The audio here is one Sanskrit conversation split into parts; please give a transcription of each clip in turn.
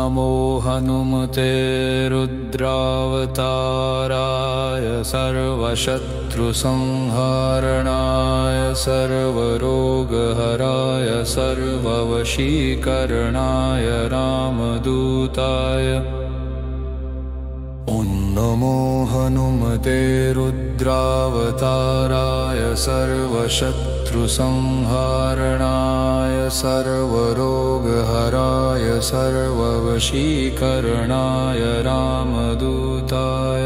नमो हनुमते रुद्रावताराय सर्वशत्रुसंहारणाय सर्वरोगहराय सर्ववशीकरणाय रामदूताय। ॐ नमो हनुमते रुद्रावताराय सर्वशत्रुसंहारणाय सर्वरोगहराय सर्ववशीकरणाय रामदूताय।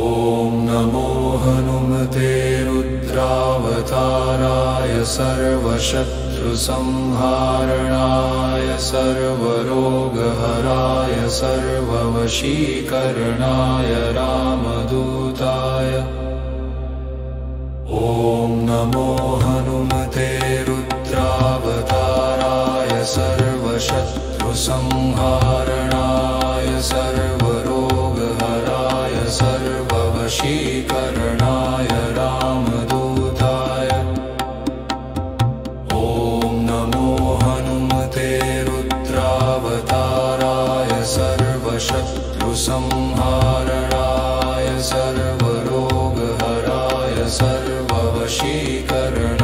ॐ नमो हनुमते रुद्रावताराय सर्वशत्रुसंहारणाय सर्वरोगहराय सर्ववशीकरणाय रामदूताय। ॐ नमो हनुमते रुद्रावताराय सर्वशत्रुसंहारणाय सर्वरोगहराय सर्ववशीकरणाय रामदूताय। ॐ नमो हनुमते रुद्रावताराय सर्वशत्रुसंहारणाय सर्वरोगहराय सर्ववशीकरणाय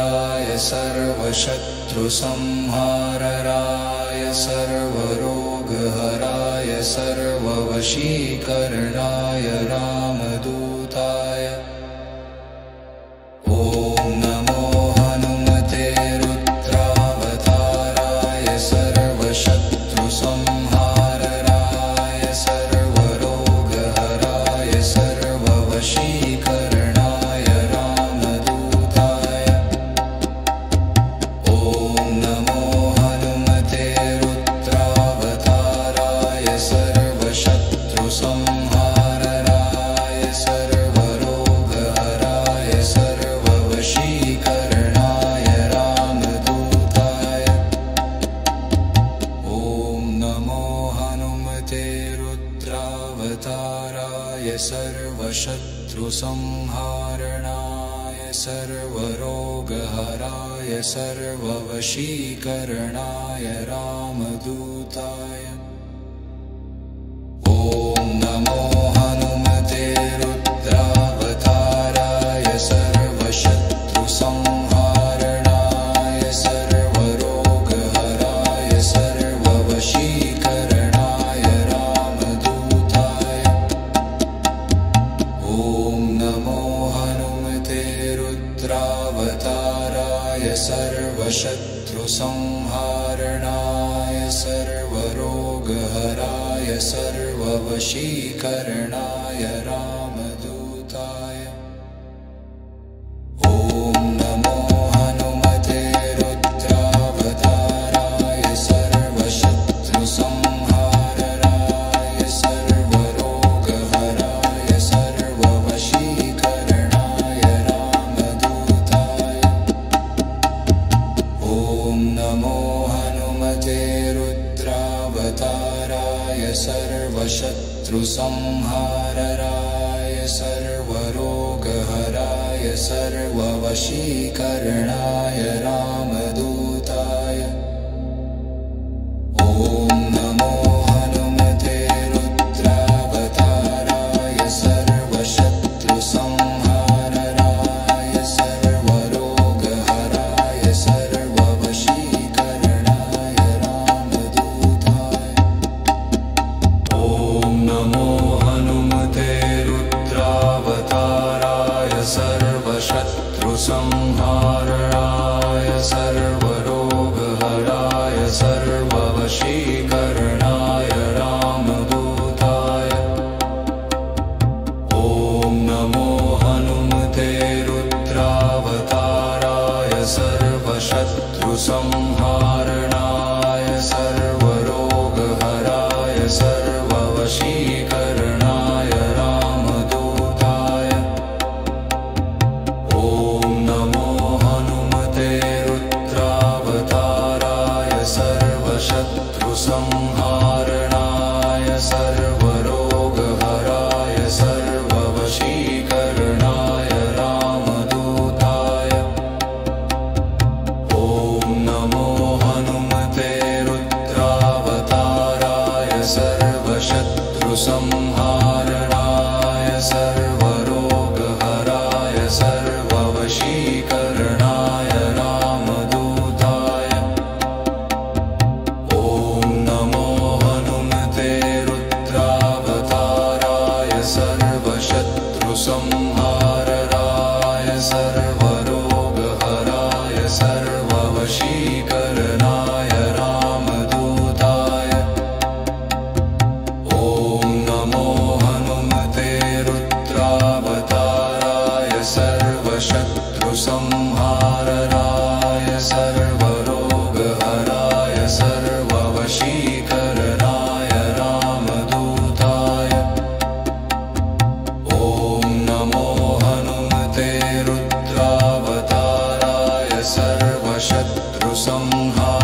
सर्वसंहारराय सर्वशत्रुसंहारराय सर्वरोगहराय सर्ववशीकरणाय रामदूताय ॐ नमो हनुमते रुद्रावताराय सर्वशत्रुसंहारराय सर्वरोगहराय सर्ववशीकरणाय रामदूताय ॐ नमो हनुमते रुद्रावताराय सर्वशत्रुसंहारराय सर्वरोगहराय सर्ववशीकरणाय रामदूताय ॐ नमो हनुमते रुद्रावताराय सर्वशत्रुसंहारणाय सर्वरोगहराय सर्ववशीकरणाय रामदूताय ॐ नमो हनुमते रुद्रावताराय सर्वशत्रुसंहारणाय सर्वरोगहराय सर्ववशीकरणाय रामदूताय ॐ नमो हनुमते रुद्रावताराय सर्वशत्रुसंहारणाय सर्वरोगहराय सर्ववशीकरणाय रामदूताय ॐ नमो हनुमते रुद्रावताराय सर्वशत्रुसंहारणाय सर्वरोगहराय सर्ववशीकरणाय रामदूताय ॐ नमो हनुमते रुद्रावताराय सर्वशत्रुसंहारणाय सर्वरोगहराय सर्ववशीकरणाय रामदूताय ॐ नमो हनुमते रुद्रावताराय सर्वशत्रुसंहारणाय सर्वरोगहराय सर्ववशीकरणाय रामदूताय ॐ नमो हनुमते रुद्रावताराय सर्वशत्रुसंहारणाय सर्वरोगहराय सर्ववशीकरणाय रामदूताय ॐ नमो हनुमते रुद्रावताराय सर्वशत्रुसंहारणाय सर्वरोगहराय सर्ववशीकरणाय रामदूताय ॐ नमो हनुमते रुद्रावताराय सर्वशत्रुसंहारणाय सर्वरोगहराय सर्ववशीकरणाय रामदूताय ॐ नमो हनुमते रुद्रावताराय सर्वशत्रुसंहारणाय सर्वरोगहराय सर्ववशीकरणाय रामदूताय ॐ नमो हनुमते रुद्रावताराय सर्वशत्रुसंहारणाय सर्वरोगहराय सर्ववशीकरणाय रामदूताय ॐ नमो हनुमते रुद्रावताराय सर्वशत्रुसंहारणाय सर्वरोगहराय सर्ववशीकरणाय रामदूताय ॐ नमो हनुमते रुद्रावताराय सर्वशत्रुसंहारणाय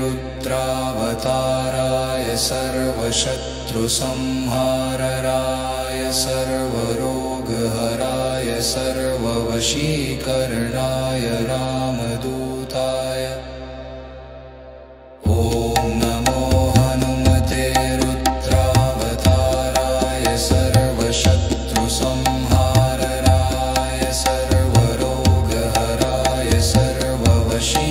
रुद्रावताराय सर्वशत्रुसंहारराय सर्वरोगहराय सर्ववशीकरणाय रामदूताय ॐ नमो हनुमते रुद्रावताराय सर्वशत्रुसंहारराय सर्वरोगहराय सर्ववशीकरणाय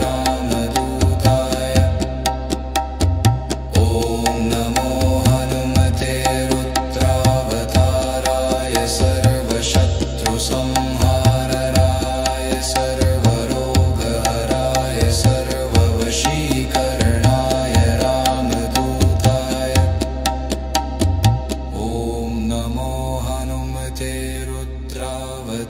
रामदूताय ॐ नमो हनुमते रुद्रावताराय सर्वशत्रुसंहारराय सर्वरोगहराय सर्ववशीकरणाय रामदूताय ॐ नमो हनुमते रुद्रावताराय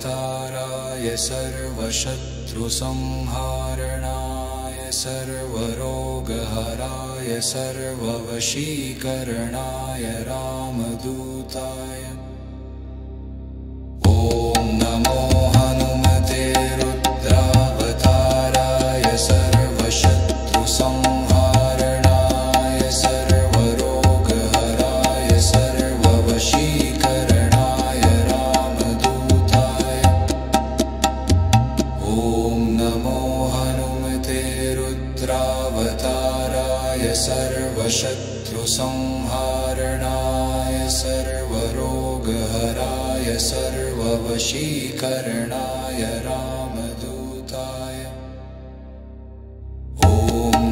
सर्वशत्रुसंहारणाय सर्वरोगहराय सर्ववशीकरणाय रामदूताय ॐ नमो हनुमते रुद्रावताराय सर्वशत्रुसंहारणाय सर्वरोगहराय सर्ववशीकरणाय रामदूताय ॐ नमो हनुमते रुद्रावताराय सर्वशत्रुसंहारणाय सर्वरोगहराय सर्ववशीकरणाय रामदूताय ॐ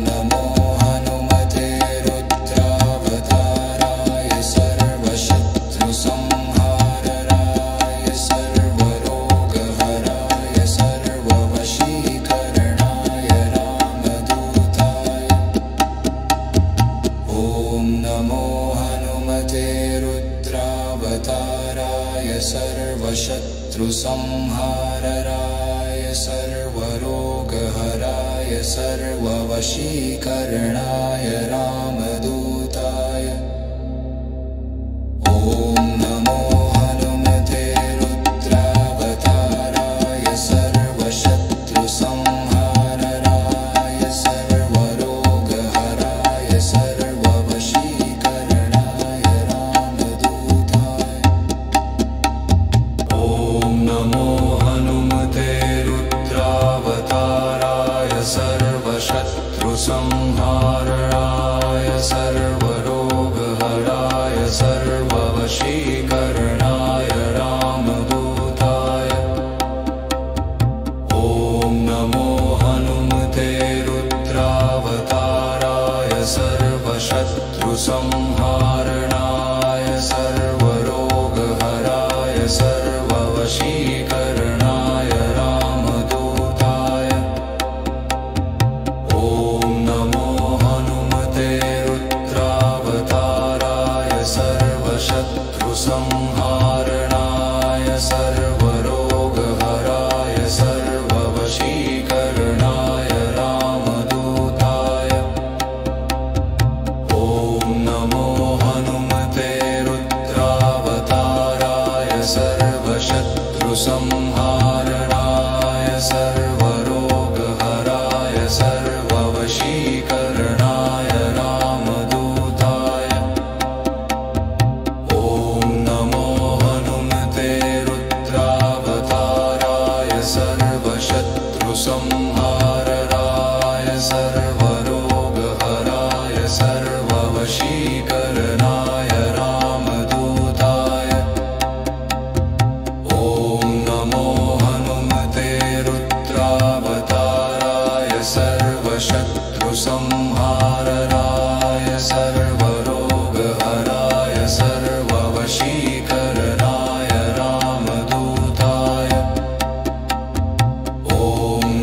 नमो हनुमते रुद्रावताराय सर्वशत्रुसंहारणाय सर्वरोगहराय सर्ववशीकरणाय रामदूताय ॐ नमो हनुमते रुद्रावताराय सर्वशत्रुसंहारणाय सर्वरोगहराय सर्ववशीकरणाय रामदूताय ॐ नमो हनुमते रुद्रावताराय सर्वशत्रुसंहारणाय सर्वरोगहराय सर्ववशीकरणाय रामदूताय ॐ नमो हनुमते रुद्रावताराय सर्वशत्रुसंहारणाय सर्वरोगहराय सर्ववशीकरणाय रामदूताय ॐ नमो हनुमते रुद्रावताराय सर्वशत्रुसंहारणाय सर्वरोगहराय सर्ववशीकरणाय रामदूताय ॐ नमो हनुमते रुद्रावताराय सर्वशत्रुसंहारणाय सर्वरोगहराय सर्ववशीकरणाय रामदूताय ॐ नमो हनुमते रुद्रावताराय सर्वशत्रुसंहारणाय सर्वरोगहराय सर्ववशीकरणाय रामदूताय ॐ नमो हनुमते रुद्रावताराय सर्वशत्रुसंहारणाय सर्वरोगहराय सर्ववशीकरणाय रामदूताय ॐ नमो हनुमते रुद्रावताराय सर्वशत्रुसंहारणाय सर्वरोगहराय सर्ववशीकरणाय रामदूताय ॐ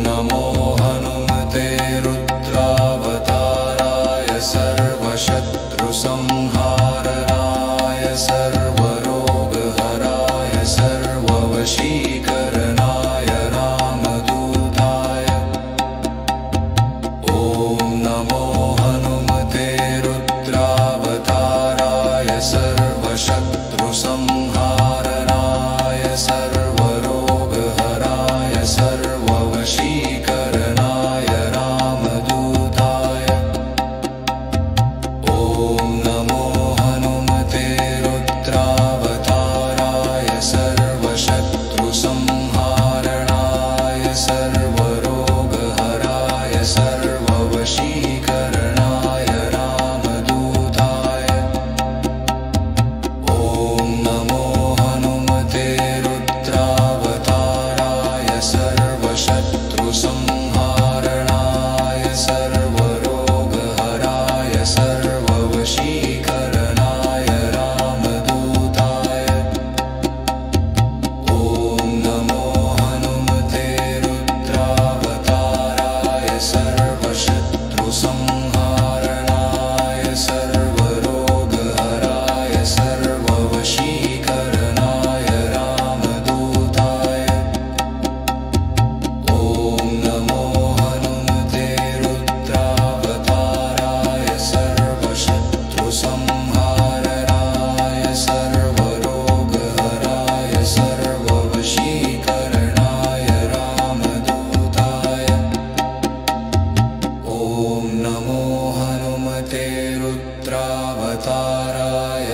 नमो हनुमते रुद्रावताराय सर्वशत्रुसंहारणाय सर्वरोगहराय सर्ववशीकरणाय रामदूताय ॐ नमो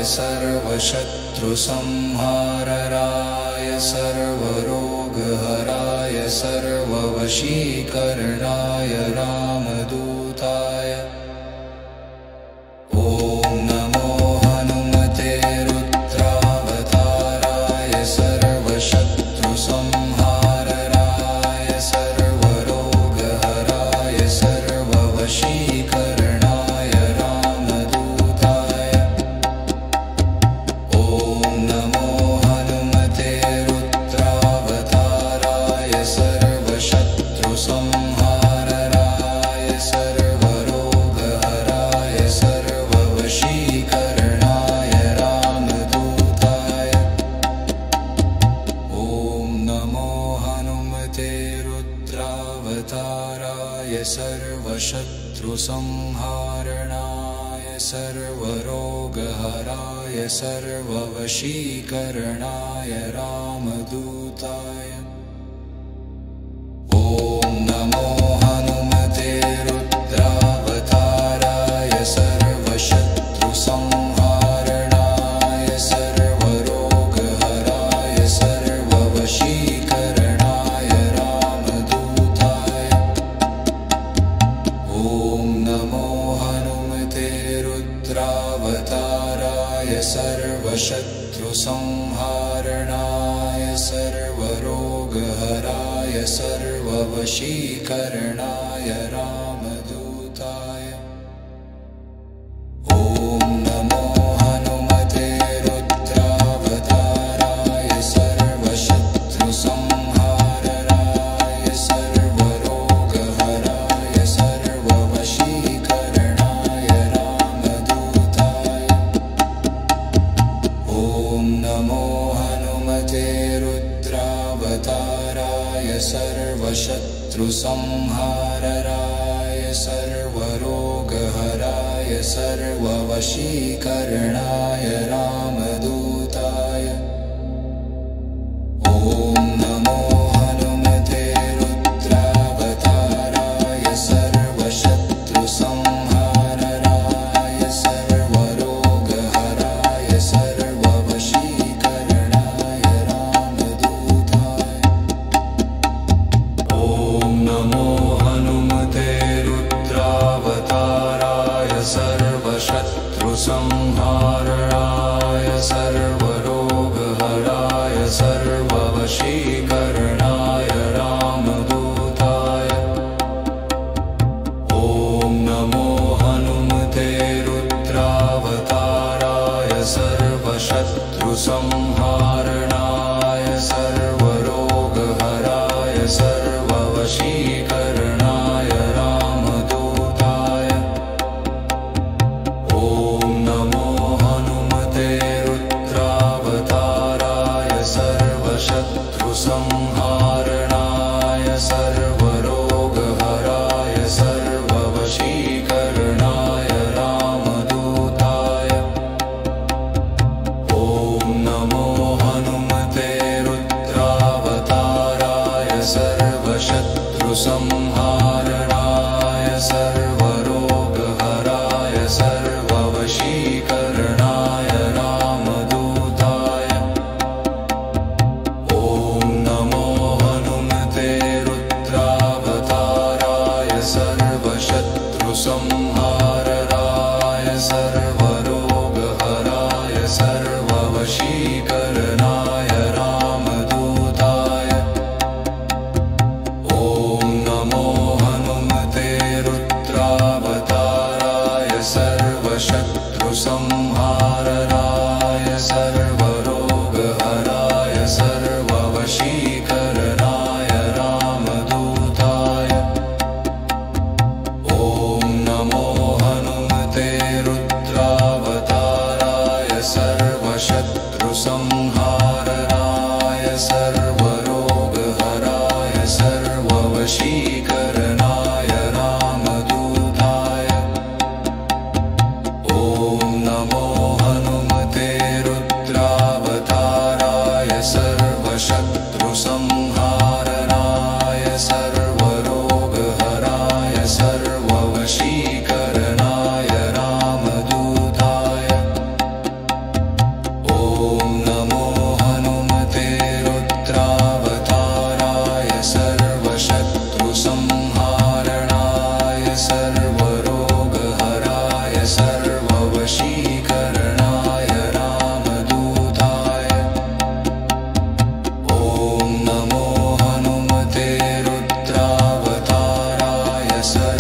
सर्वशत्रुसंहारराय सर्वरोगहराय सर्ववशीकरणाय रामदूताय ॐ नमो हनुमते रुद्रावताराय सर्वशत्रुसंहारराय सर्वरोगहराय सर्ववशीकरणाय रामदूताय ॐ नमो हनुमते रुद्रावताराय सर्वशत्रुसंहारराय सर्वरोगहराय सर्ववशीकरणाय रामदूताय ॐ नमो हनुमते रुद्रावताराय सर्वशत्रुसंहारणाय सर्वरोगहराय सर्ववशीकरणाय रामदूताय ॐ नमो हनुमते रुद्रावताराय सर्वशत्रुसंहारणाय सर्वरोगहराय सर्ववशीकरणाय रामदूताय ॐ नमो हनुमते रुद्रावताराय सर्वशत्रुसंहारणाय सर्वरोगहराय सर्ववशीकरणाय रामदूताय ॐ नमो हनुमते रुद्रावताराय सर्वशत्रुसंहारणाय सर्वरोगहराय सर्ववशीकरणाय रामदूताय ॐ नमो हनुमते रुद्रावताराय सर्वशत्रुसंहारणाय सर्वरोगहराय सर्ववशीकरणाय रामदूताय ॐ नमो हनुमते रुद्रावताराय सर्वशत्रुसंहारणाय सर्वरोगहराय सर्ववशीकरणाय रामदूताय ॐ नमो हनुमते रुद्रावताराय सर्वशत्रुसंहारणाय सर्व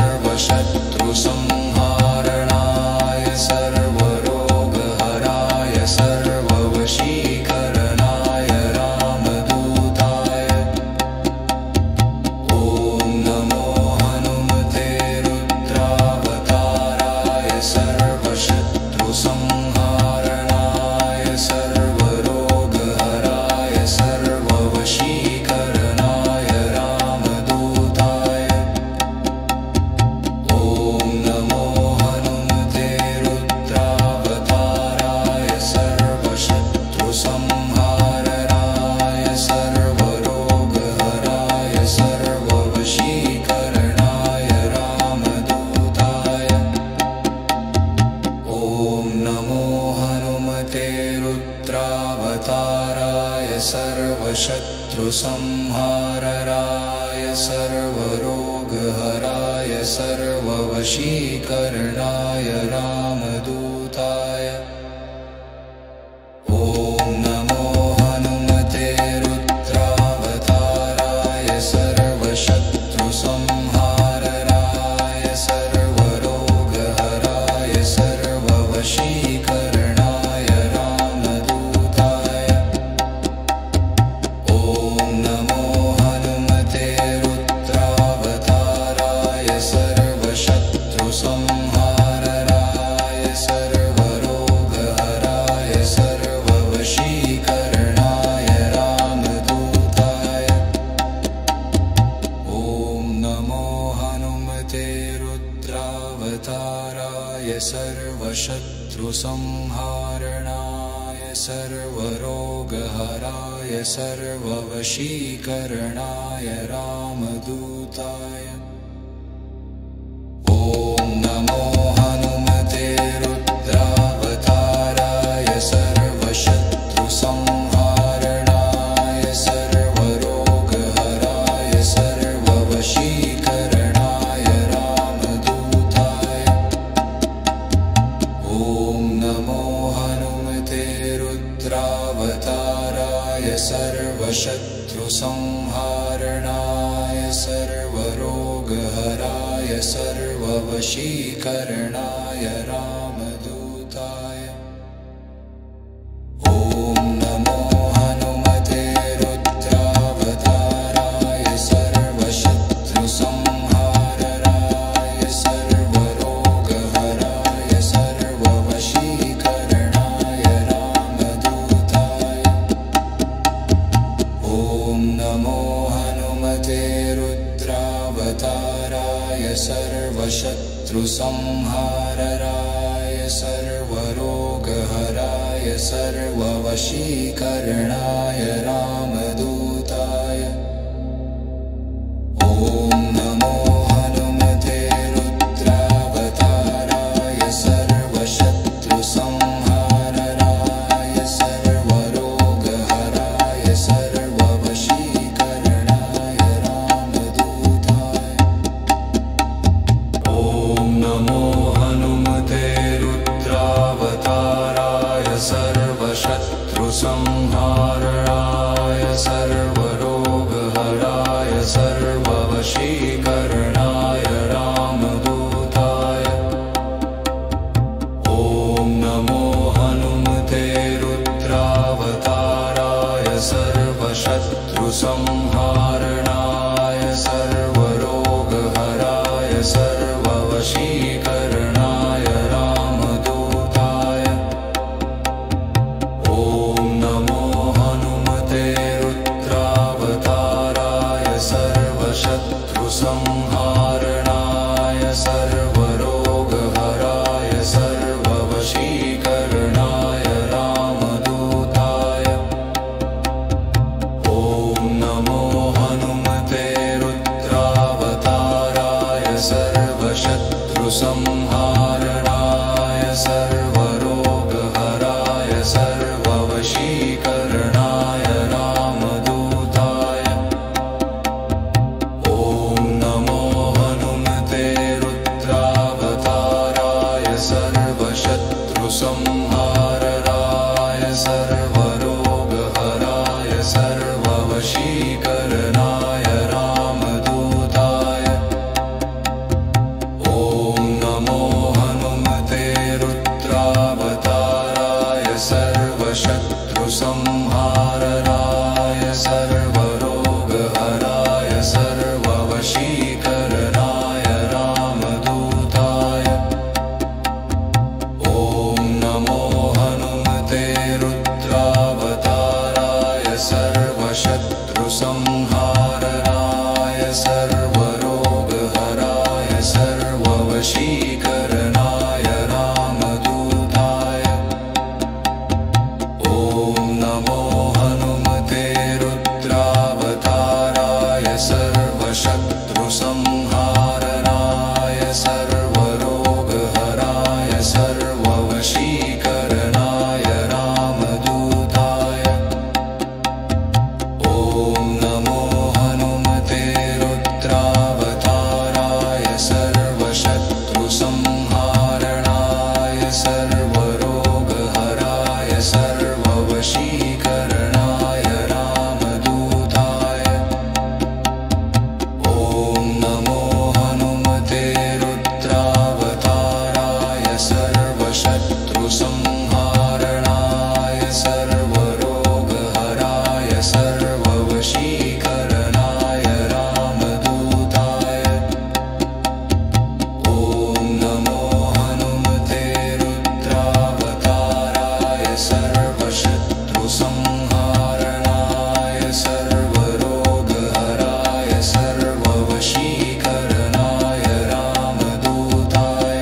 सर्वशत्रुसंहारणाय सर्वरोगहराय सर्ववशीकरणाय रामदूताय ॐ नमो हनुमते रुद्रावताराय सर्वशत्रुसंहारणाय सर्वरोगहराय सर्ववशीकरणाय रामदूताय ॐ नमो हनुमते रुद्रावताराय सर्वशत्रुसंहारणाय सर्वरोगहराय सर्ववशीकरणाय रामदूताय ॐ नमो हनुमते रुद्रावताराय सर्वशत्रुसंहारणाय सर्वरोगहराय सर्ववशीकरणाय रामदूताय ॐ नमो हनुमते रुद्रावताराय सर्वशत्रुसंहारणाय सर्वरोगहराय सर्ववशीकरणाय रामदूताय ॐ नमो हनुमते रुद्रावताराय सर्वशत्रुसंहारणाय सर्वरोगहराय सर्ववशीकरणाय रामदूताय ॐ नमो हनुमते रुद्रावताराय सर्वशत्रुसंहारणाय सर्वरोगहराय सर्ववशीकरणाय रामदूताय ॐ नमो हनुमते रुद्रावताराय सर्वशत्रुसंहारणाय सर्वरोगहराय सर्ववशीकरणाय रामदूताय ॐ नमो हनुमते रुद्रावताराय सर्वशत्रुसंहारणाय सर्वरोगहराय सर्ववशीकरणाय रामदूताय ॐ नमो हनुमते रुद्रावताराय सर्वशत्रुसंहारणाय सर्वरोगहराय सर्ववशीकरणाय रामदूताय ॐ नमो हनुमते रुद्रावताराय सर्वशत्रुसंहारणाय सर्वरोगहराय सर्ववशीकरणाय रामदूताय ॐ नमो हनुमते रुद्रावताराय सर्वशत्रुसंहारणाय सर्वरोगहराय सर्ववशीकरणाय रामदूताय ॐ नमो हनुमते रुद्रावताराय सर्वशत्रुसंहारणाय सर्वरोगहराय सर्ववशीकरणाय रामदूताय ॐ नमो हनुमते रुद्रावताराय सर्वशत्रुसंहारणाय सर्वरोगहराय सर्ववशीकरणाय रामदूताय ॐ नमो हनुमते रुद्रावताराय सर्वशत्रुसंहारणाय सर्वरोगहराय सर्ववशीकरणाय रामदूताय ॐ नमो हनुमते रुद्रावताराय सर्वशत्रुसंहारणाय सर्वरोगहराय सर्ववशीकरणाय रामदूताय ॐ नमो हनुमते रुद्रावताराय सर्वशत्रुसंहारणाय सर्वरोगहराय सर्ववशीकरणाय रामदूताय ॐ नमो हनुमते रुद्रावताराय सर्वशत्रुसंहारणाय सर्वरोगहराय सर्ववशीकरणाय रामदूताय। ॐ नमो हनुमते रुद्रावताराय सर्वशत्रुसंहारणाय सर्वरोगहराय सर्ववशीकरणाय रामदूताय। ॐ नमो हनुमते रुद्रावताराय सर्वशत्रुसंहारणाय सर्वरोगहराय सर्ववशीकरणाय रामदूताय। ॐ नमो हनुमते रुद्रावताराय सर्वशत्रुसंहारणाय सर्वरोगहराय सर्ववशीकरणाय रामदूताय। ॐ नमो हनुमते रुद्रावताराय सर्वशत्रुसंहारणाय सर्वरोगहराय सर्ववशीकरणाय रामदूताय। ॐ नमो हनुमते रुद्रावताराय सर्वशत्रुसंहारणाय सर्वरोगहराय सर्ववशीकरणाय रामदूताय।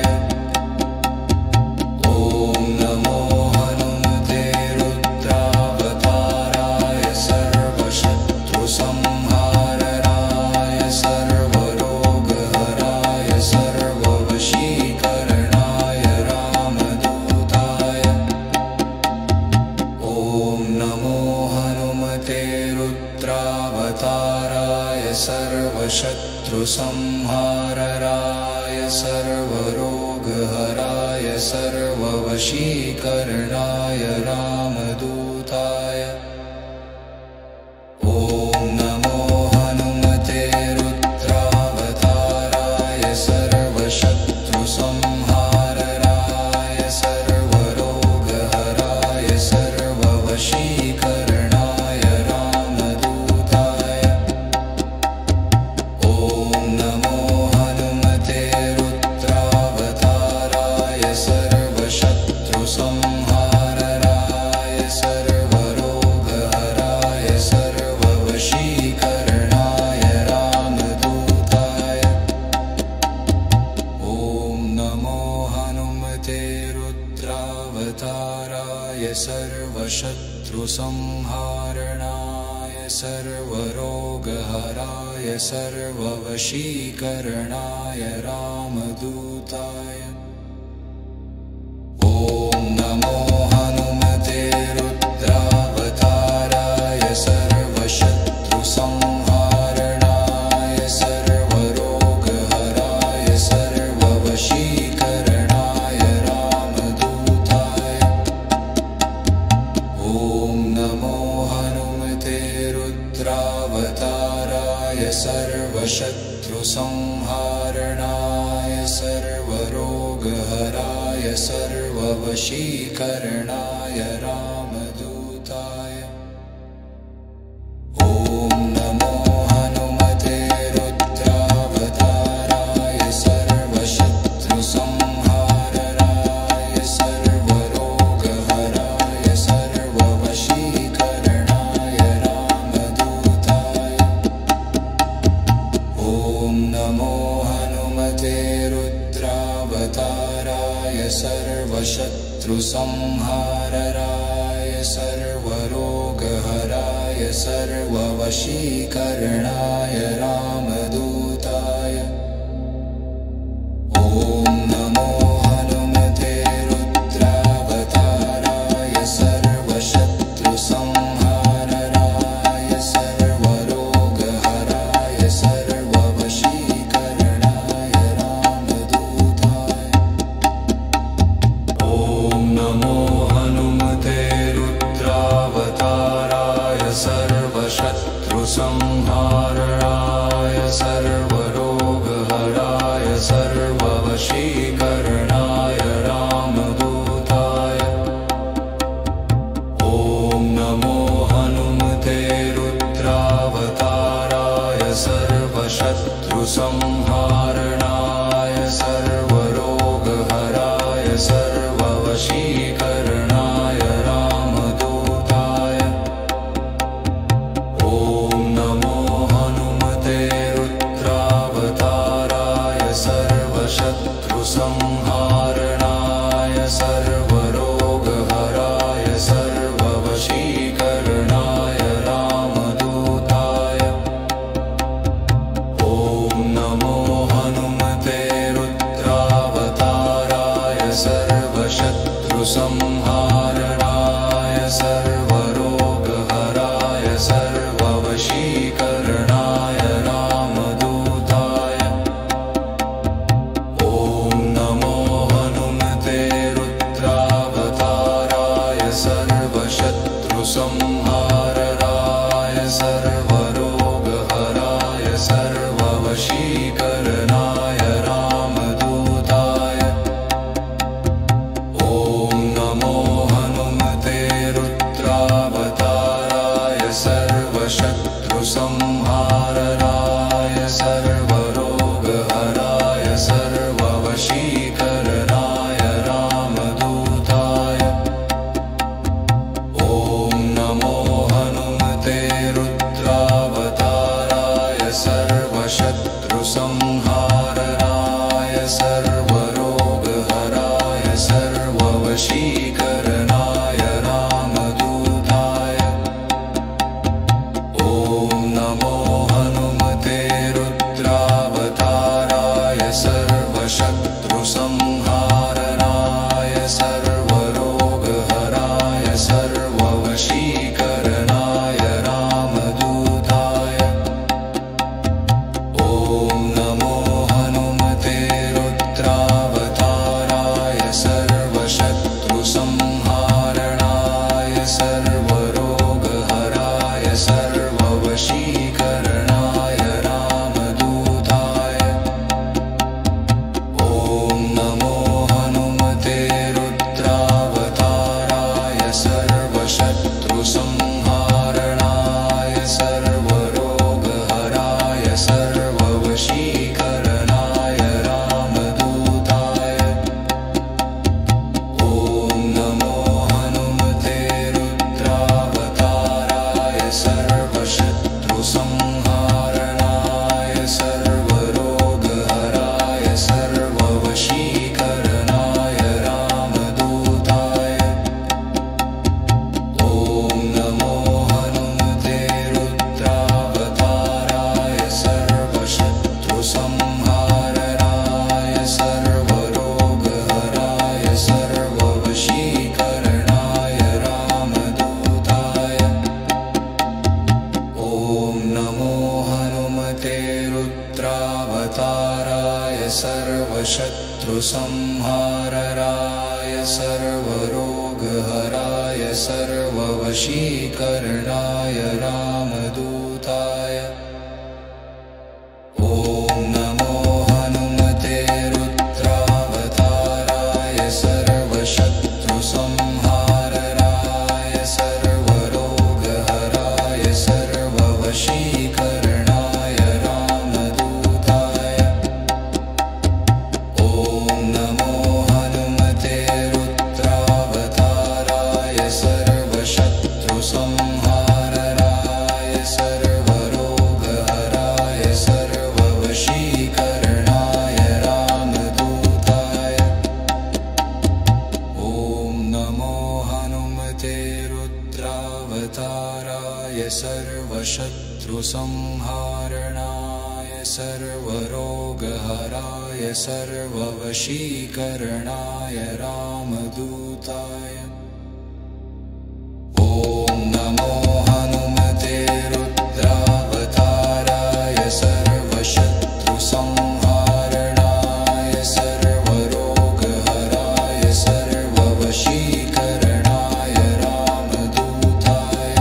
ॐ नमो हनुमते रुद्रावताराय सर्वशत्रुसंहारणाय सर्वरोगहराय सर्ववशीकरणाय रामदूताय। ॐ नमो हनुमते रुद्रावताराय सर्वशत्रुसंहारणाय सर्वरोगहराय सर्ववशीकरणाय रामदूताय। ॐ नमो हनुमते रुद्रावताराय सर्वशत्रुसंहारणाय सर्वरोगहराय सर्ववशीकरणाय रामदूताय। ॐ नमो हनुमते रुद्रावताराय सर्वशत्रुसंहारणाय सर्वरोगहराय सर्ववशीकरणाय रामदूताय। ॐ नमो हनुमते रुद्रावताराय सर्वशत्रुसंहारणाय सर्वरोगहराय सर्ववशीकरणाय रामदूताय। ॐ नमो हनुमते रुद्रावताराय सर्वशत्रुसंहारणाय सर्वरोगहराय सर्ववशीकरणाय रामदूताय। ॐ नमो हनुमते रुद्रावताराय सर्वशत्रुसंहारणाय सर्वरोगहराय सर्ववशीकरणाय रामदूताय। ॐ नमो हनुमते रुद्रावताराय सर्वशत्रुसंहारणाय सर्वरोगहराय सर्ववशीकरणाय रामदूताय। ॐ नमो हनुमते रुद्रावताराय सर्वशत्रुसंहारणाय सर्वरोगहराय सर्ववशीकरणाय रामदूताय। ॐ नमो हनुमते रुद्रावताराय सर्वशत्रुसंहारणाय सर्वरोगहराय सर्ववशीकरणाय रामदूताय। ॐ नमो हनुमते रुद्रावताराय सर्वशत्रुसंहारणाय सर्वरोगहराय सर्वशत्रुसंहारणाय सर्वरोगहराय सर्ववशीकरणाय रामदूताय ॐ नमो हनुमते रुद्रावताराय सर्वशत्रुसंहारणाय सर्वरोगहराय सर्ववशीकरणाय रामदूताय ॐ नमो हनुमते रुद्रावताराय सर्वशत्रुसंहारणाय सर्वरोगहराय सर्ववशीकरणाय रामदूताय ॐ नमो हनुमते रुद्रावताराय सर्वशत्रुसंहारणाय सर्वरोगहराय सर्ववशीकरणाय रामदूताय ॐ नमो हनुमते रुद्रावताराय सर्वशत्रुसंहारणाय सर्वरोगहराय सर्ववशीकरणाय रामदूताय ॐ नमो हनुमते रुद्रावताराय सर्वशत्रुसंहारणाय सर्वरोगहराय सर्ववशीकरणाय रामदूताय ॐ नमो हनुमते रुद्रावताराय सर्वशत्रुसंहारणाय सर्वरोगहराय सर्ववशीकरणाय रामदूताय ॐ नमो हनुमते रुद्रावताराय सर्वशत्रुसंहारणाय सर्वरोगहराय सर्ववशीकरणाय रामदूताय ॐ नमो हनुमते रुद्रावताराय सर्वशत्रुसंहारणाय सर्वरोगहराय सर्ववशीकरणाय रामदूताय ॐ नमो हनुमते रुद्रावताराय सर्वशत्रुसंहारणाय सर्वरोगहराय सर्ववशीकरणाय रामदूताय ॐ नमो हनुमते रुद्रावताराय सर्वशत्रुसंहारणाय सर्वरोगहराय सर्ववशीकरणाय रामदूताय ॐ नमो हनुमते रुद्रावताराय सर्वशत्रुसंहारणाय सर्वरोगहराय सर्ववशीकरणाय रामदूताय ॐ नमो हनुमते रुद्रावताराय सर्वशत्रुसंहारणाय सर्वरोगहराय सर्ववशीकरणाय रामदूताय ॐ नमो हनुमते रुद्रावताराय सर्वशत्रुसंहारणाय सर्वरोगहराय सर्ववशीकरणाय रामदूताय ॐ नमो हनुमते रुद्रावताराय सर्वशत्रुसंहारणाय सर्वरोगहराय सर्ववशीकरणाय रामदूताय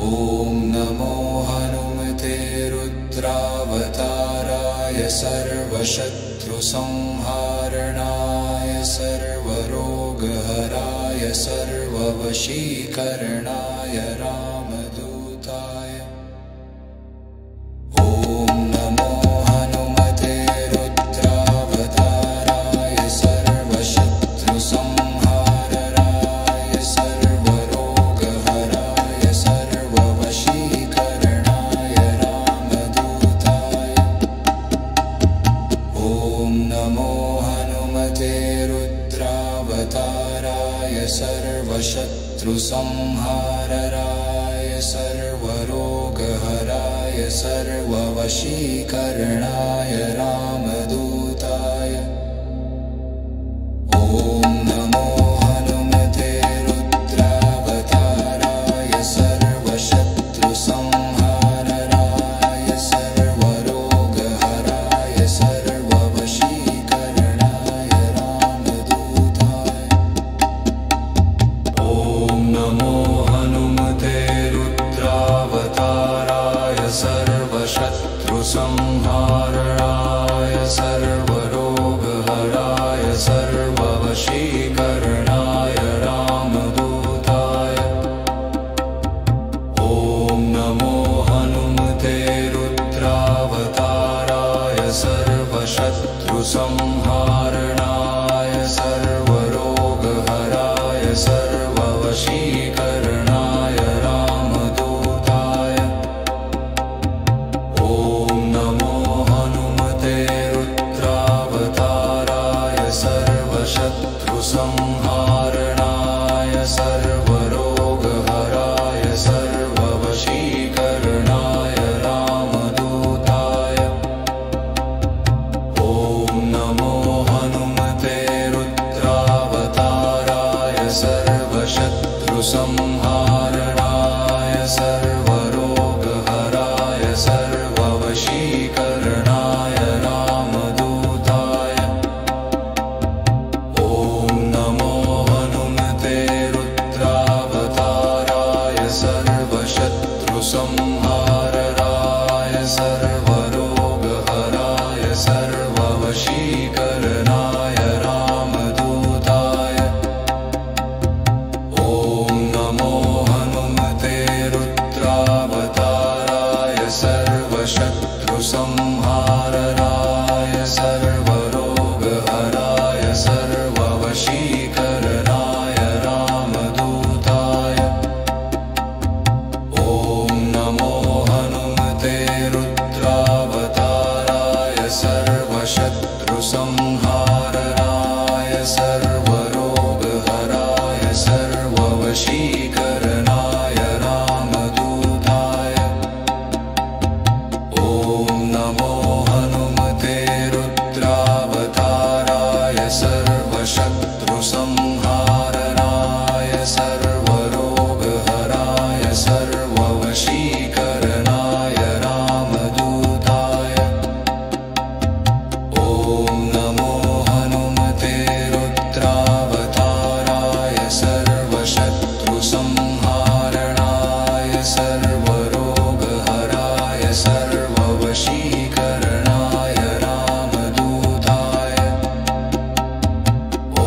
ॐ नमो हनुमते रुद्रावताराय सर्वशत्रुसंहारणाय सर्वरोगहराय सर्ववशीकरणाय रामदूताय ॐ नमो हनुमते रुद्रावताराय सर्वशत्रुसंहारणाय सर्वरोगहराय सर्ववशीकरणाय रामदूताय ॐ नमो हनुमते रुद्रावताराय सर्वशत्रुसंहाराय सर्वरोगहराय सर्ववशीकरणाय रामदूताय। ॐ नमो हनुमते रुद्रावताराय सर्वशत्रुसंहाराय सर्वरोगहराय सर्ववशीकरणाय रामदूताय। ॐ नमो हनुमते रुद्रावताराय सर्वशत्रुसंहाराय सर्वरोगहराय सर्ववशीकरणाय रामदूताय। ॐ नमो हनुमते रुद्रावताराय सर्वशत्रुसंहाराय सर्वरोगहराय सर्ववशीकरणाय रामदूताय। ॐ नमो हनुमते रुद्रावताराय सर्वशत्रुसंहाराय सर्वरोगहराय सर्ववशीकरणाय रामदूताय। ॐ नमो हनुमते रुद्रावताराय सर्वशत्रुसंहाराय सर्वरोगहराय सर्ववशीकरणाय रामदूताय। ॐ नमो हनुमते रुद्रावताराय सर्वशत्रुसंहाराय सर्वरोगहराय सर्ववशीकरणाय रामदूताय। ॐ नमो हनुमते रुद्रावताराय सर्वशत्रुसंहाराय सर्वरोगहराय सर्ववशीकरणाय रामदूताय। ॐ नमो हनुमते रुद्रावताराय सर्वशत्रुसंहाराय सर्वरोगहराय सर्ववशीकरणाय रामदूताय। ॐ नमो हनुमते रुद्रावताराय सर्वशत्रुसंहाराय सर्वरोगहराय सर्ववशीकरणाय रामदूताय। ॐ नमो हनुमते रुद्रावताराय सर्वशत्रुसंहाराय सर्वरोगहराय सर्ववशीकरणाय रामदूताय। ॐ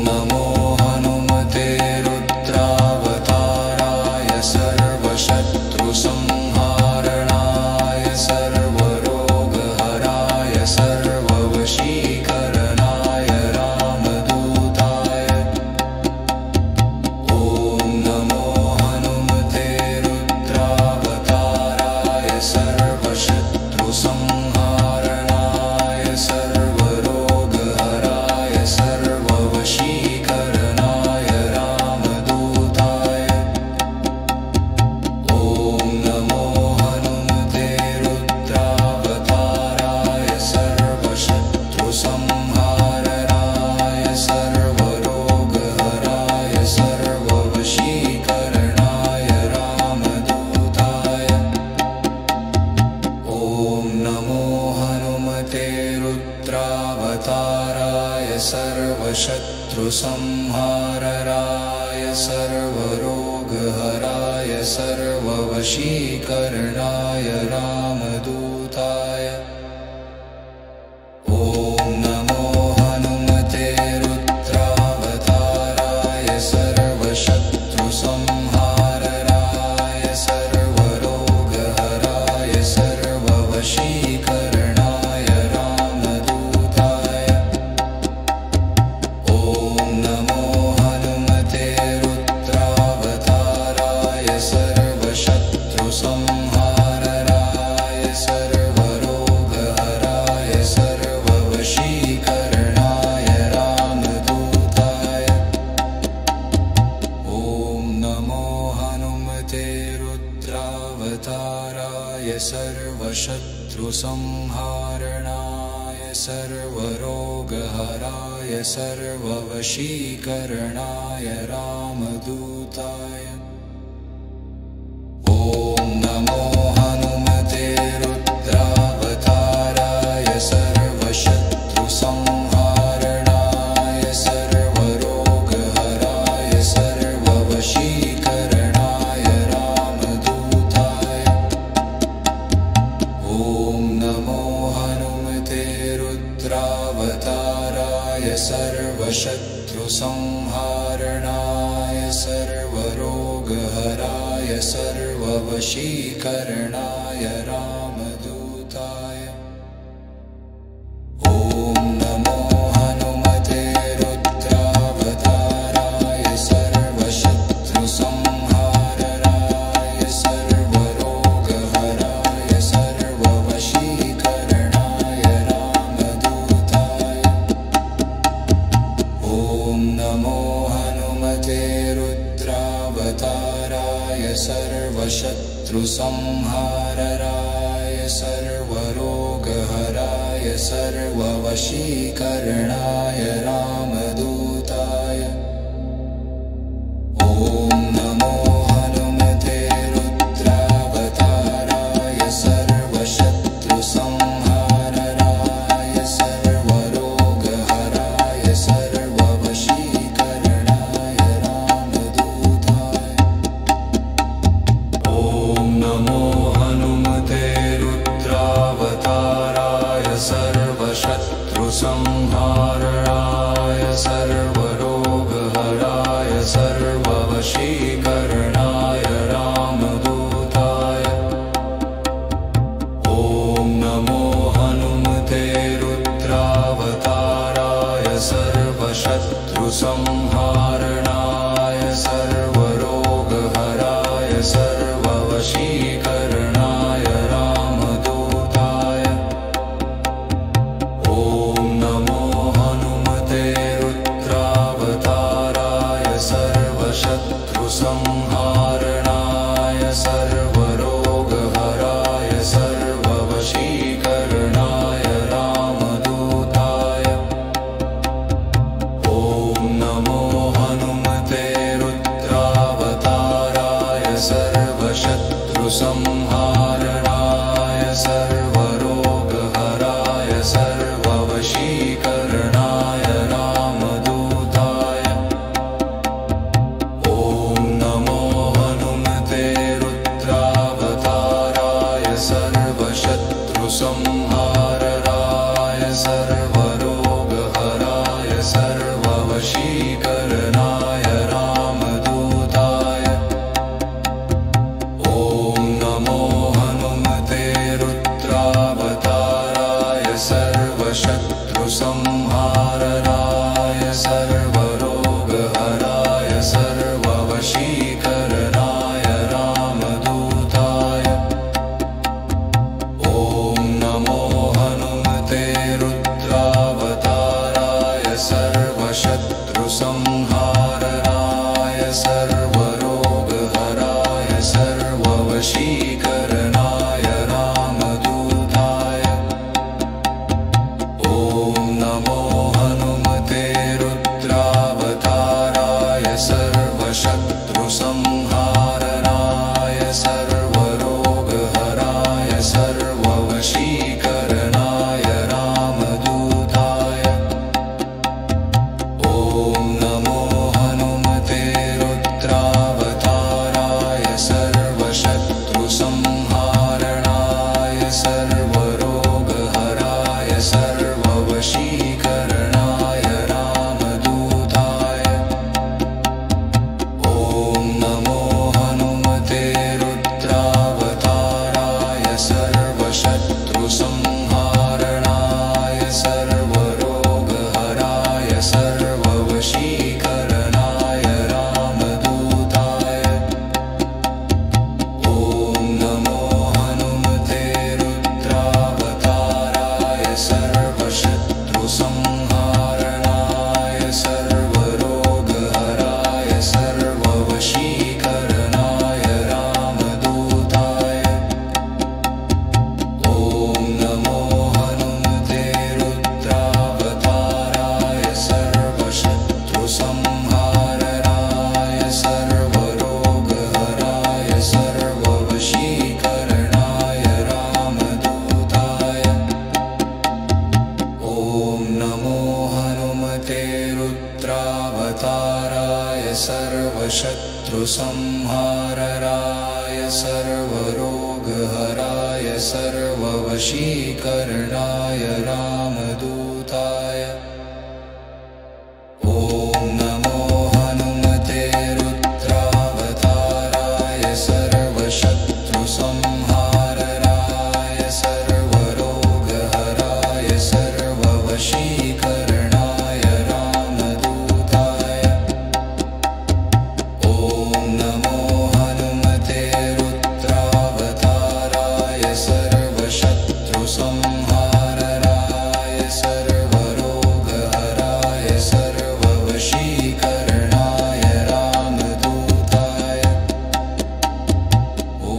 नमो हनुमते रुद्रावताराय सर्वशत्रुसंहाराय सर्वरोगहराय सर्ववशीकरणाय रामदूताय। ॐ नमो हनुमते रुद्रावताराय सर्वशत्रुसंहाराय सर्वरोगहराय सर्ववशीकरणाय रामदूताय। ॐ नमो हनुमते रुद्रावताराय सर्वशत्रुसंहाराय सर्वरोगहराय सर्ववशीकरणाय रामदूताय। ॐ नमो हनुमते रुद्रावताराय सर्वशत्रुसंहाराय सर्वरोगहराय सर्ववशीकरणाय रामदूताय। ॐ नमो हनुमते रुद्रावताराय सर्वशत्रुसंहाराय सर्वरोगहराय सर्ववशीकरणाय रामदूताय। ॐ नमो हनुमते रुद्रावताराय सर्वशत्रुसंहाराय सर्वशत्रुसंहारणाय सर्वरोगहराय सर्ववशीकरणाय रामदूताय ॐ नमो हनुमते रुद्रावताराय सर्वशत्रुसंहारणाय सर्वरोगहराय सर्ववशीकरणाय रामदूताय ॐ नमो हनुमते रुद्रावताराय सर्वशत्रुसंहारणाय सर्वरोगहराय सर्ववशीकरणाय रामदूताय ॐ नमो हनुमते रुद्रावताराय सर्वशत्रुसंहारणाय सर्वरोगहराय सर्ववशीकरणाय रामदूताय ॐ नमो हनुमते रुद्रावताराय सर्वशत्रुसंहारणाय सर्वरोगहराय सर्ववशीकरणाय रामदूताय ॐ नमो हनुमते रुद्रावताराय सर्वशत्रुसंहारणाय सर्वरोगहराय सर्ववशीकरणाय रामदूताय ॐ नमो हनुमते रुद्रावताराय सर्वशत्रुसंहारणाय सर्वरोगहराय सर्ववशीकरणाय रामदूताय ॐ नमो हनुमते रुद्रावताराय सर्वशत्रुसंहारणाय सर्वरोगहराय सर्ववशीकरणाय रामदूताय ॐ नमो हनुमते रुद्रावताराय सर्वशत्रुसंहारणाय सर्वरोगहराय सर्ववशीकरणाय रामदूताय ॐ नमो हनुमते रुद्रावताराय सर्वशत्रुसंहारणाय सर्वरोगहराय सर्ववशीकरणाय रामदूताय ॐ नमो हनुमते रुद्रावताराय सर्वशत्रुसंहारणाय सर्वरोगहराय सर्ववशीकरणाय रामदूताय ॐ नमो हनुमते रुद्रावताराय सर्वशत्रुसंहारणाय सर्वरोगहराय सर्ववशीकरणाय रामदूताय ॐ नमो हनुमते रुद्रावताराय सर्वशत्रुसंहारणाय सर्वरोगहराय सर्ववशीकरणाय रामदूताय ॐ नमो हनुमते रुद्रावताराय नमो हनुमते रुद्रावताराय सर्वशत्रुसंहारराय सर्वरोगहराय सर्ववशीकरणाय रामदूताय। ॐ नमो हनुमते रुद्रावताराय सर्वशत्रुसंहारराय सर्वरोगहराय सर्ववशीकरणाय रामदूताय। ॐ नमो हनुमते रुद्रावताराय सर्वशत्रुसंहारराय सर्वरोगहराय सर्ववशीकरणाय रामदूताय। ॐ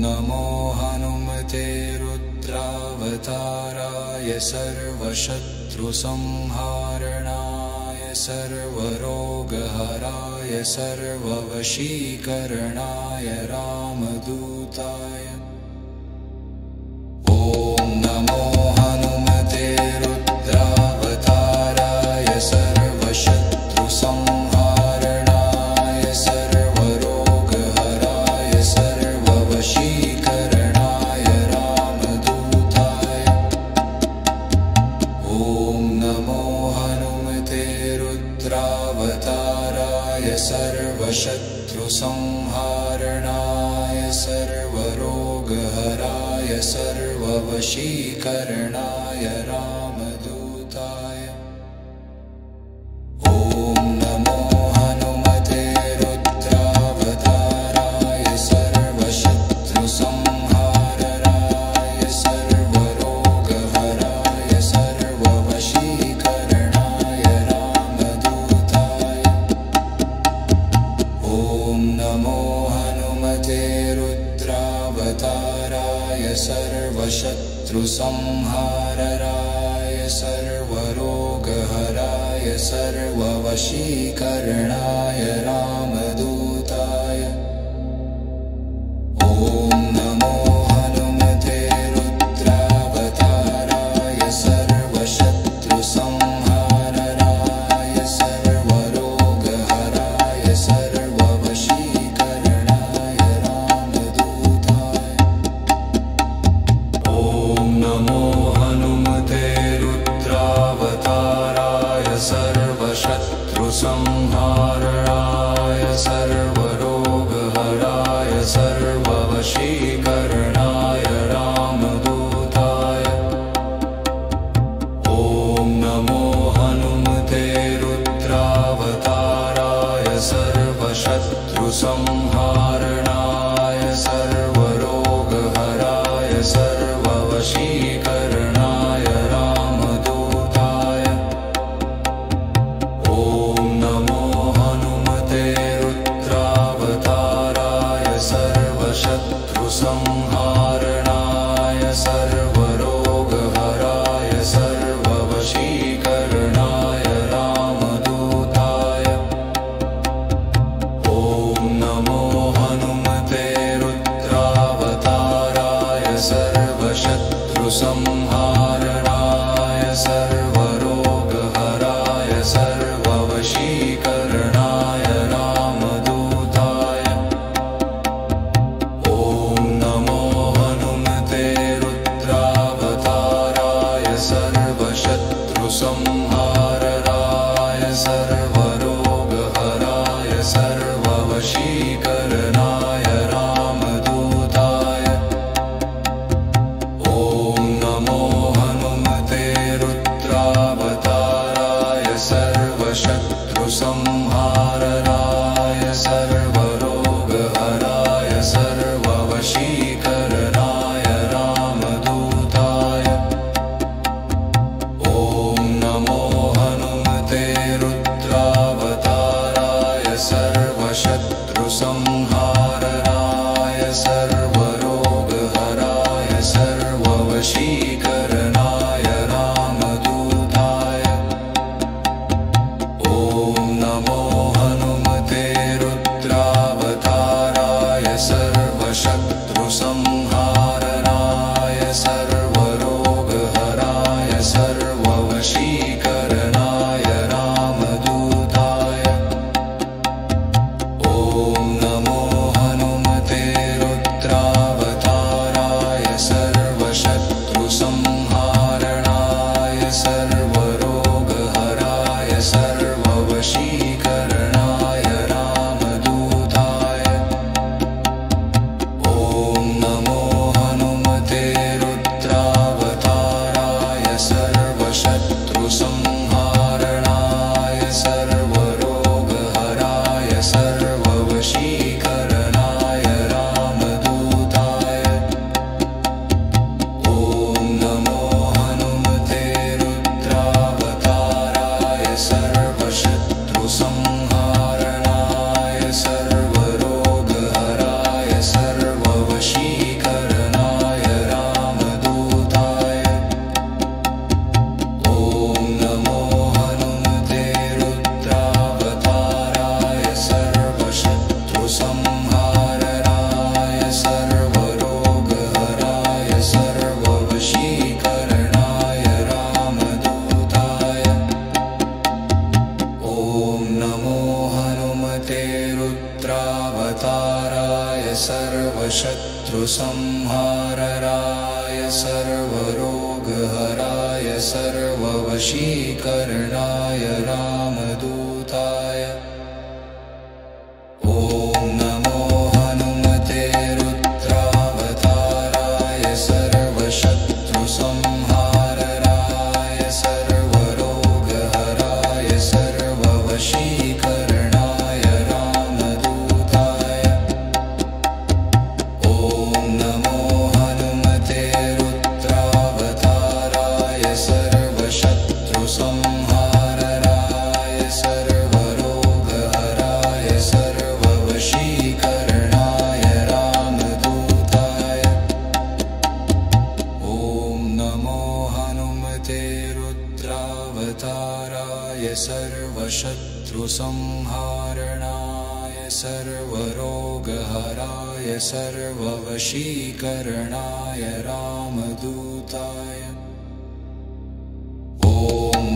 नमो हनुमते रुद्रावताराय सर्वशत्रुसंहारणाय सर्वरोगहराय सर्ववशीकरणाय रामदूताय। ॐ नमो हनुमते रुद्रावताराय सर्वशत्रुसंहारणाय सर्वरोगहराय सर्ववशीकरणाय रामदूताय। ॐ नमो हनुमते रुद्रावताराय सर्वशत्रुसंहारणाय सर्वरोगहराय सर्ववशीकरणाय रामदूताय। ॐ नमो हनुमते रुद्रावताराय सर्वशत्रुसंहारणाय सर्वरोगहराय सर्ववशीकरणाय रामदूताय। ॐ नमो हनुमते रुद्रावताराय सर्वशत्रुसंहारणाय सर्वरोगहराय सर्ववशीकरणाय रामदूताय। ॐ नमो हनुमते रुद्रावताराय सर्वशत्रुसंहारणाय सर्वरोगहराय सर्ववशीकरणाय रामदूताय। ॐ नमो हनुमते रुद्रावताराय सर्वशत्रुसंहारणाय सर्वरोगहराय सर्ववशीकरणाय रामदूताय। ॐ नमो हनुमते रुद्रावताराय सर्वशत्रुसंहारणाय सर्वरोगहराय सर्ववशीकरणाय रामदूताय। ॐ नमो हनुमते रुद्रावताराय सर्वशत्रुसंहारणाय सर्वरोगहराय सर्ववशीकरणाय रामदूताय। ॐ नमो हनुमते रुद्रावताराय सर्वशत्रुसंहारणाय सर्वरोगहराय सर्ववशीकरणाय रामदूताय। ॐ नमो हनुमते रुद्रावताराय सर्वशत्रुसंहारणाय सर्वरोगहराय सर्ववशीकरणाय रामदूताय। ॐ नमो हनुमते रुद्रावताराय सर्वशत्रुसंहारणाय सर्वरोगहराय सर्ववशीकरणाय रामदूताय। ॐ नमो सर्वशत्रुसंहारराय सर्वरोगहराय सर्ववशीकरणाय रामदूताय ॐ नमो हनुमते रुद्रावताराय सर्वशत्रुसंहारराय सर्वरोगहराय सर्ववशीकरणाय रामदूताय ॐ नमो हनुमते रुद्रावताराय सर्वशत्रुसंहारराय सर्वरोगहराय सर्ववशीकरणाय रामदूताय ॐ नमो हनुमते रुद्रावताराय सर्वशत्रुसंहारणाय सर्वरोगहराय सर्ववशीकरणाय रामदूताय ॐ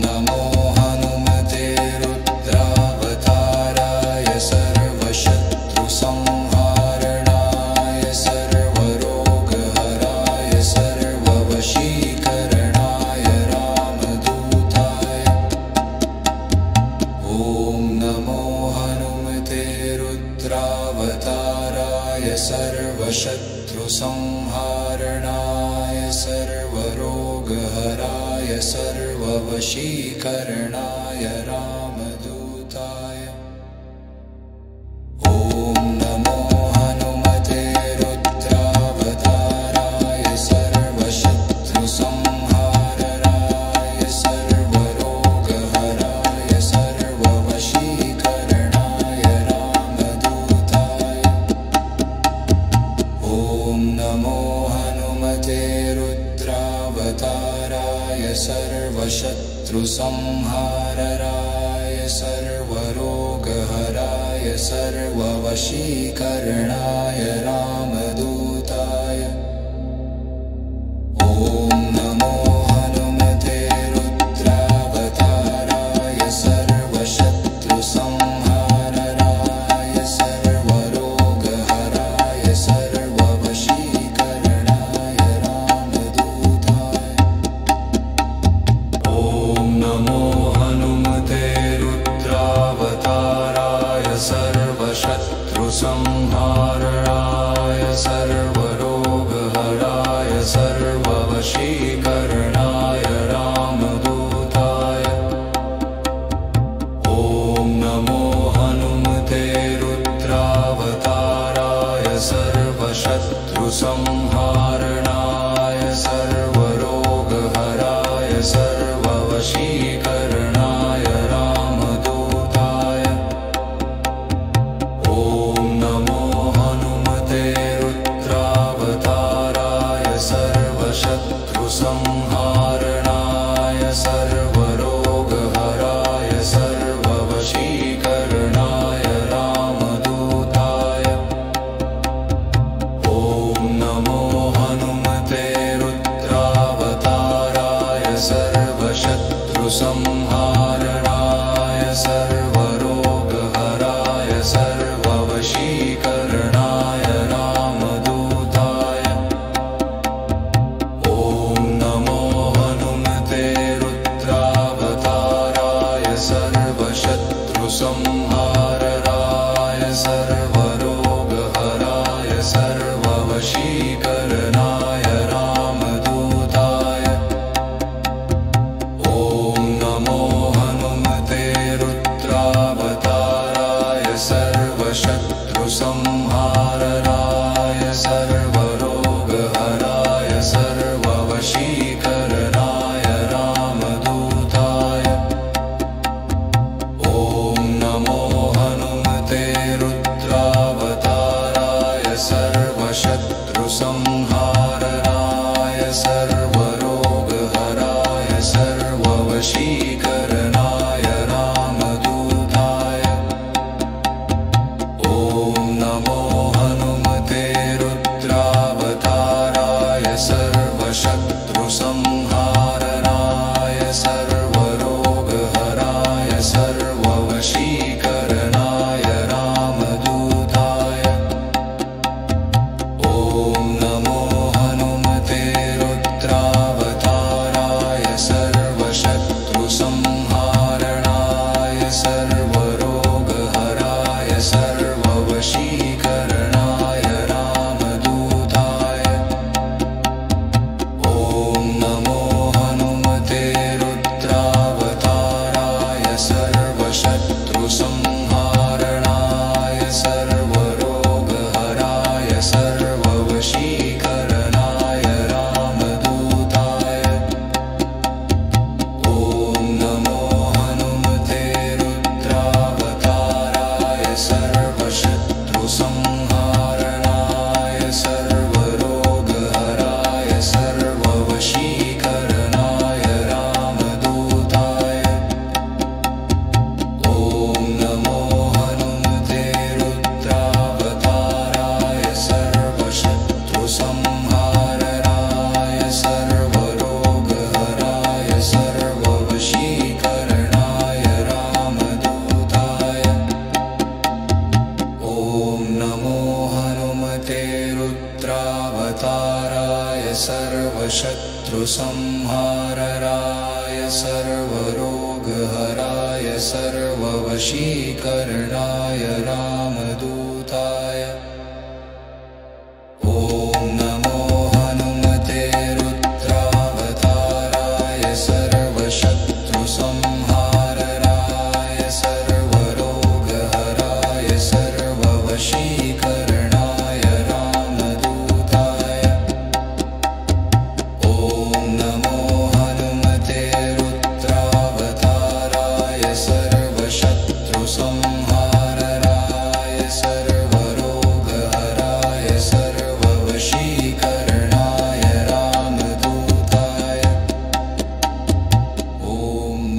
नमो हनुमते रुद्रावताराय सर्वशत्रुसंहारणाय सर्वरोगहराय सर्ववशीकरणाय रामदूताय ॐ नमो हनुमते रुद्रावताराय सर्वशत्रुसंहारणाय सर्वरोगहराय सर्ववशीकरणाय रामदूताय ॐ नमो हनुमते रुद्रावताराय सर्वशत्रुसंहारणाय सर्वरोगहराय सर्ववशीकरणाय रामदूताय ॐ नमो हनुमते रुद्रावताराय सर्वशत्रुसंहारणाय सर्वरोगहराय सर्ववशीकरणाय रामदूताय ॐ नमो हनुमते रुद्रावताराय सर्वशत्रुसंहारणाय सर्वरोगहराय सर्ववशीकरणाय रामदूताय ॐ नमो हनुमते रुद्रावताराय सर्वशत्रुसंहारणाय सर्वरोगहराय सर्ववशीकरणाय रामदूताय ॐ नमो हनुमते रुद्रावताराय सर्वशत्रुसंहारणाय सर्वरोगहराय सर्ववशीकरणाय रामदूताय ॐ नमो हनुमते रुद्रावताराय सर्वशत्रुसंहारणाय सर्वरोगहराय सर्ववशीकरणाय रामदूताय ॐ नमो हनुमते रुद्रावताराय सर्वशत्रुसंहारणाय सर्वरोगहराय सर्ववशीकरणाय रामदूताय ॐ नमो हनुमते रुद्रावताराय सर्वशत्रुसंहारणाय सर्वरोगहराय सर्ववशीकरणाय रामदूताय ॐ नमो सर्ववशीकरणाय रामदूताय ॐ नमो हनुमते रुद्रावताराय सर्वशत्रुसंहारणाय सर्वरोगहराय सर्ववशीकरणाय रामदूताय ॐ नमो हनुमते रुद्रावताराय सर्वशत्रुसंहारणाय सर्वरोगहराय सर्ववशीकरणाय रामदूताय ॐ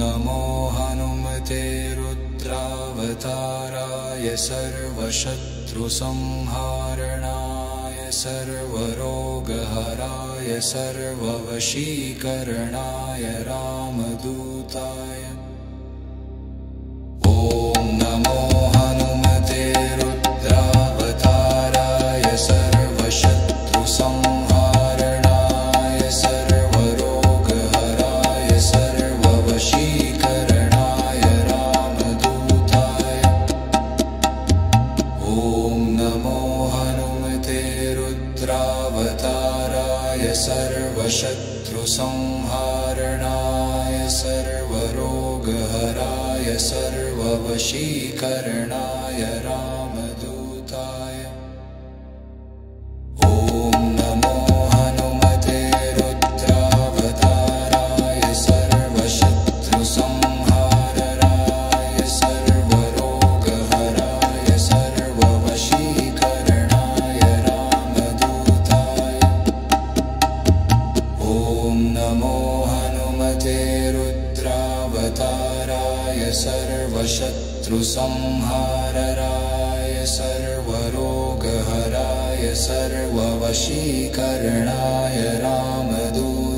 नमो हनुमते रुद्रावताराय सर्वशत्रुसंहारणाय सर्वरोगहराय सर्ववशीकरणाय रामदूताय ॐ नमो हनुमते रुद्रावताराय सर्वशत्रुसंहारणाय सर्वरोगहराय सर्ववशीकरणाय रामदूताय ॐ नमो हनुमते रुद्रावताराय सर्वशत्रुसंहारणाय सर्वरोगहराय सर्ववशीकरणाय रामदूताय ॐ नमो हनुमते रुद्रावताराय सर्वशत्रुसंहारणाय सर्वरोगहराय सर्ववशीकरणाय रामदूताय ॐ नमो हनुमते रुद्रावताराय सर्वशत्रुसंहारणाय सर्वरोगहराय सर्ववशीकरणाय रामदूताय